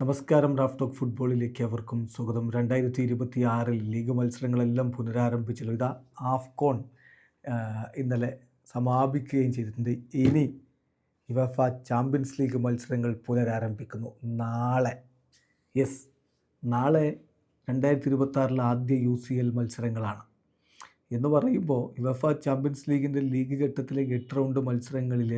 നമസ്കാരം. Raf talk ഫുട്ബോളിലേക്ക് അവർക്കും സ്വാഗതം. 2026 ലീഗ് മത്സരങ്ങളെല്ലാം പുനരാരംഭിച്ചല്ലോ. ഇതാ ആഫ്കോൺ ഇന്നലെ സമാപിക്കുകയും ചെയ്തിട്ടുണ്ട്. ഇനി യുവേഫ ചാമ്പ്യൻസ് ലീഗ് മത്സരങ്ങൾ പുനരാരംഭിക്കുന്നു നാളെ. നാളെ 2026 ആദ്യ UCL മത്സരങ്ങളാണ് എന്ന് പറയുമ്പോൾ യുവേഫ ചാമ്പ്യൻസ് ലീഗിൻ്റെ ലീഗ് ഘട്ടത്തിലെ 8 റൗണ്ട് മത്സരങ്ങളിൽ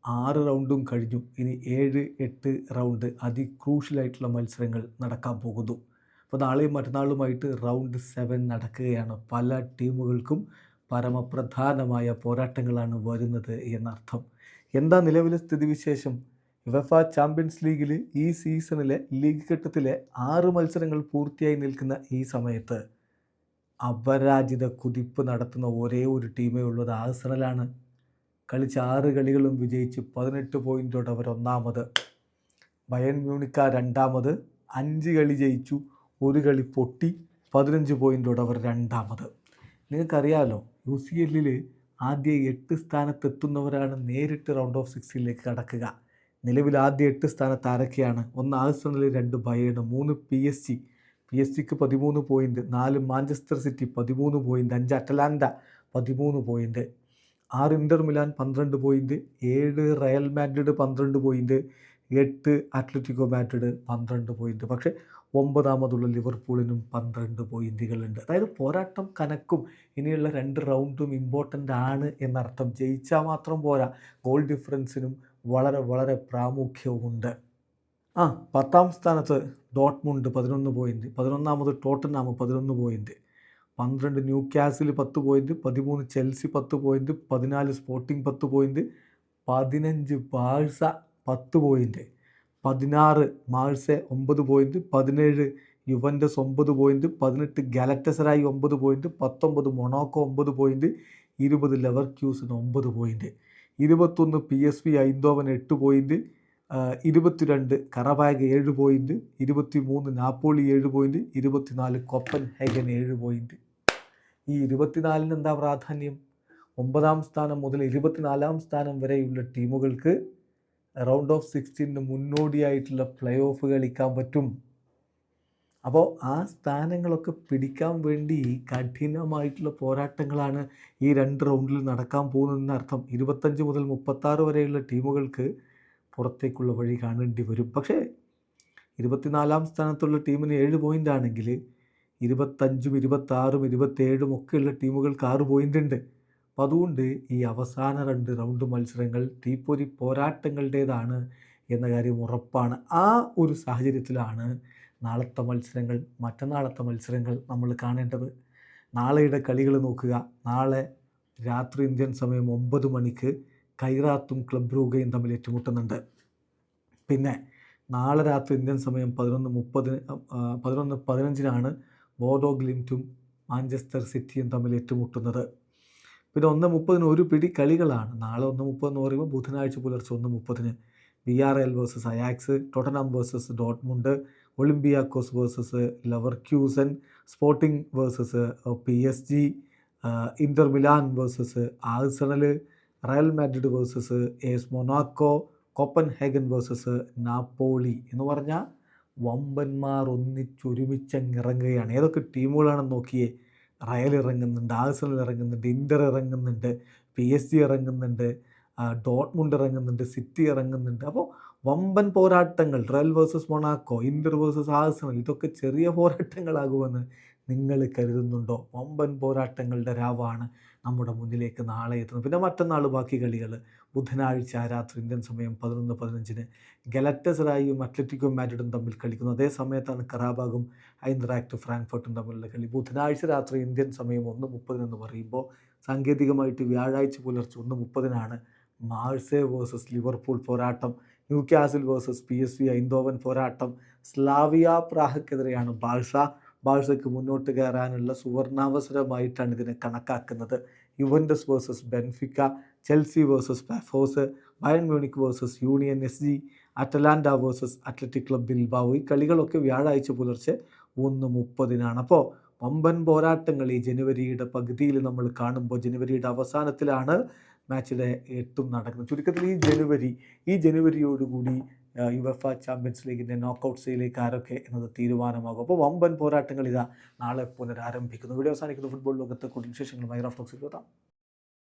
6 റൗണ്ടും കഴിഞ്ഞു. ഇനി 7-8 റൗണ്ട് അതിക്രൂഷ്യലായിട്ടുള്ള മത്സരങ്ങൾ നടക്കാൻ പോകുന്നു. അപ്പോൾ നാളെയും മറ്റന്നാളുമായിട്ട് റൗണ്ട് 7 നടക്കുകയാണ്. പല ടീമുകൾക്കും പരമപ്രധാനമായ പോരാട്ടങ്ങളാണ് വരുന്നത് എന്നർത്ഥം. എന്താ നിലവിലെ സ്ഥിതിവിശേഷം? യുവേഫ ചാമ്പ്യൻസ് ലീഗിൽ ഈ സീസണിലെ ലീഗ് ഘട്ടത്തിലെ 6 മത്സരങ്ങൾ പൂർത്തിയായി നിൽക്കുന്ന ഈ സമയത്ത് അപരാജിത കുതിപ്പ് നടത്തുന്ന ഒരേ ഒരു ടീമേ ഉള്ളത് ആഴ്സണലാണ്. കളിച്ച 6 കളികളും വിജയിച്ച് 18 പോയിൻറ്റോടെ അവർ ഒന്നാമത്. ബയൺ മ്യൂണിക്ക രണ്ടാമത്. 5 കളി ജയിച്ചു, 1 കളി പൊട്ടി, 15 പോയിൻറ്റോടെ അവർ രണ്ടാമത്. നിങ്ങൾക്കറിയാമല്ലോ, UCL ആദ്യ 8 സ്ഥാനത്തെത്തുന്നവരാണ് നേരിട്ട് റൗണ്ട് ഓഫ് 16ലേക്ക് കടക്കുക. നിലവിൽ ആദ്യ 8 സ്ഥാനത്ത് ആരൊക്കെയാണ്? 1 Arsenal, 2 Bayern, 3 PSG-ക്ക് 13 point, 4 Manchester city 13 point, 5 അറ്റലാൻറ്റ 13 point, 6 ഇൻ്റർ Milan 12 point, 7 Real Madrid 12 point, 8 Atletico Madrid 12 point. പക്ഷേ 9ാമതുള്ള ലിവർപൂളിനും 12 പോയിൻറ്റുകളുണ്ട്. അതായത് പോരാട്ടം കനക്കും. ഇനിയുള്ള 2 റൗണ്ടും ഇമ്പോർട്ടൻ്റ് ആണ് എന്നർത്ഥം. ജയിച്ചാൽ മാത്രം പോരാ, ഗോൾ ഡിഫറൻസിനും വളരെ വളരെ പ്രാമുഖ്യവുമുണ്ട്. 10ാം സ്ഥാനത്ത് ഡോട്ട്മുണ്ട് 11 പോയിൻറ്റ്, 11ാമത് Tottenham 11 point, 12 Newcastle 10 point, 13 Chelsea 10 point, 14 Sporting 10 point, 15 Barca 10 point, 16 Marseille 9 point, 17 Juventus 9 point, 18 Galatasaray 9 point, 19 Monaco 9 point, 20 Leverkusen 9 point, 21 PSV Eindhoven 8 point, 22 Qarabag 7 point, 23 Napoli 7 point, 24 Copenhagen 7 point. ഈ 24-ന് എന്താ പ്രാധാന്യം? 9ാം സ്ഥാനം മുതൽ 24ാം സ്ഥാനം വരെയുള്ള ടീമുകൾക്ക് round of 16ന് മുന്നോടിയായിട്ടുള്ള play off കളിക്കാൻ പറ്റും. അപ്പോൾ ആ സ്ഥാനങ്ങളൊക്കെ പിടിക്കാൻ വേണ്ടി കഠിനമായിട്ടുള്ള പോരാട്ടങ്ങളാണ് ഈ 2 റൗണ്ടിൽ നടക്കാൻ പോകുന്നതെന്നർത്ഥം. 25 മുതൽ 36 വരെയുള്ള ടീമുകൾക്ക് പുറത്തേക്കുള്ള വഴി കാണേണ്ടി വരും. പക്ഷേ 24ാം സ്ഥാനത്തുള്ള ടീമിന് 7 പോയിൻ്റ് ആണെങ്കിൽ 25ഉം 26ഉം 27ഉം ഒക്കെയുള്ള ടീമുകൾക്ക് 6 പോയിൻ്റ് ഉണ്ട്. അപ്പോൾ അതുകൊണ്ട് ഈ അവസാന 2 റൗണ്ട് മത്സരങ്ങൾ തീപ്പൊരി പോരാട്ടങ്ങളുടേതാണ് എന്ന കാര്യം ഉറപ്പാണ്. ആ ഒരു സാഹചര്യത്തിലാണ് നാളത്തെ മത്സരങ്ങൾ, മറ്റന്നാളത്തെ മത്സരങ്ങൾ നമ്മൾ കാണേണ്ടത്. നാളെയുടെ കളികൾ നോക്കുക. നാളെ രാത്രി ഇന്ത്യൻ സമയം 9 മണിക്ക് കൈറാത്തും ക്ലബ് ബ്രൂഗയും തമ്മിൽ ഏറ്റുമുട്ടുന്നുണ്ട്. പിന്നെ നാളെ രാത്രി ഇന്ത്യൻ സമയം 11:15 ബോഡോ ഗ്ലിംറ്റും മാഞ്ചസ്റ്റർ സിറ്റിയും തമ്മിൽ ഏറ്റുമുട്ടുന്നത്. പിന്നെ 1:30 ഒരു പിടി കളികളാണ്. നാളെ 1:30 എന്ന് പറയുമ്പോൾ ബുധനാഴ്ച പുലർച്ചെ 1:30 VRL versus Ajax, Tottenham versus Dortmund, ഒളിമ്പിയാക്കോസ് versus Leverkusen, sporting versus PSG, ഇൻ്റർ Milan versus Arsenal, Real Madrid versus AS Monaco, Copenhagen versus Napoli എന്ന് പറഞ്ഞാൽ വമ്പന്മാർ ഒരുമിച്ചങ്ങിറങ്ങുകയാണ്. ഏതൊക്കെ ടീമുകളാണെന്ന് നോക്കിയേ. റയൽ ഇറങ്ങുന്നുണ്ട്, ആഴ്സണൽ ഇറങ്ങുന്നുണ്ട്, ഇൻ്റർ ഇറങ്ങുന്നുണ്ട്, PSG ഇറങ്ങുന്നുണ്ട്, ഡോട്ട്മുണ്ട് ഇറങ്ങുന്നുണ്ട്, സിറ്റി ഇറങ്ങുന്നുണ്ട്. അപ്പോൾ വമ്പൻ പോരാട്ടങ്ങൾ. റയൽ വേഴ്സസ് മൊണാക്കോ, ഇൻ്റർ വേഴ്സസ് ആഴ്സണൽ, ഇതൊക്കെ ചെറിയ പോരാട്ടങ്ങളാകുമെന്ന് നിങ്ങൾ കരുതുന്നുണ്ടോ? വമ്പൻ പോരാട്ടങ്ങളുടെ രാവാണ് നമ്മുടെ മുന്നിലേക്ക് നാളെ എത്തുന്നത്. പിന്നെ മറ്റന്നാൾ ബാക്കി കളികൾ. ബുധനാഴ്ച രാത്രി ഇന്ത്യൻ സമയം 11:15 ഗലറ്റസറായും അത്ലറ്റിക്കോ മാഡ്രിഡും തമ്മിൽ കളിക്കുന്നു. അതേ സമയത്താണ് കറാബാഗും ഐൻട്രാക്ട് ഫ്രാങ്ക്ഫർട്ടും തമ്മിലുള്ള കളി. ബുധനാഴ്ച രാത്രി ഇന്ത്യൻ സമയം 1:30 എന്ന് പറയുമ്പോൾ സാങ്കേതികമായിട്ട് വ്യാഴാഴ്ച പുലർച്ചെ 1:30 മാഴ്സെ വേഴ്സസ് ലിവർപൂൾ പോരാട്ടം, ന്യൂകാസിൽ വേഴ്സസ് PSV ഐന്തോവൻ പോരാട്ടം, സ്ലാവിയ പ്രാഹക്കെതിരെയാണ് ബാഴ്സയ്ക്ക് മുന്നോട്ട് കയറാനുള്ള സുവർണാവസരമായിട്ടാണ് ഇതിനെ കണക്കാക്കുന്നത്. Juventus versus Benfica, Chelsea versus Pafos, Bayern Munich versus Union SG, Atalanta versus Athletic Club Bilbao. ഈ കളികളൊക്കെ വ്യാഴാഴ്ച പുലർച്ചെ 1:30. അപ്പോൾ വമ്പൻ പോരാട്ടങ്ങൾ ഈ ജനുവരിയുടെ പകുതിയിൽ നമ്മൾ കാണുമ്പോൾ ജനുവരിയുടെ അവസാനത്തിലാണ് മാച്ചിലെ 8 നടക്കുന്നത്. ചുരുക്കത്തിൽ ഈ ജനുവരിയോടുകൂടി യുവഫ ചാമ്പ്യൻസ് ലീഗിൻ്റെ നോക്കൗട്ട്സിലേക്ക് ആരൊക്കെ എന്നത് തീരുമാനമാകും. അപ്പോൾ വമ്പൻ പോരാട്ടങ്ങൾ ഇതാ നാളെ പുനരാരംഭിക്കുന്നു. വീഡിയോ അവസാനിക്കുന്നു. ഫുട്ബോൾ ലോകത്ത് കൂടുതൽ വിശേഷങ്ങളുമായി റഫ്ലോക്സിൽ എത്താം.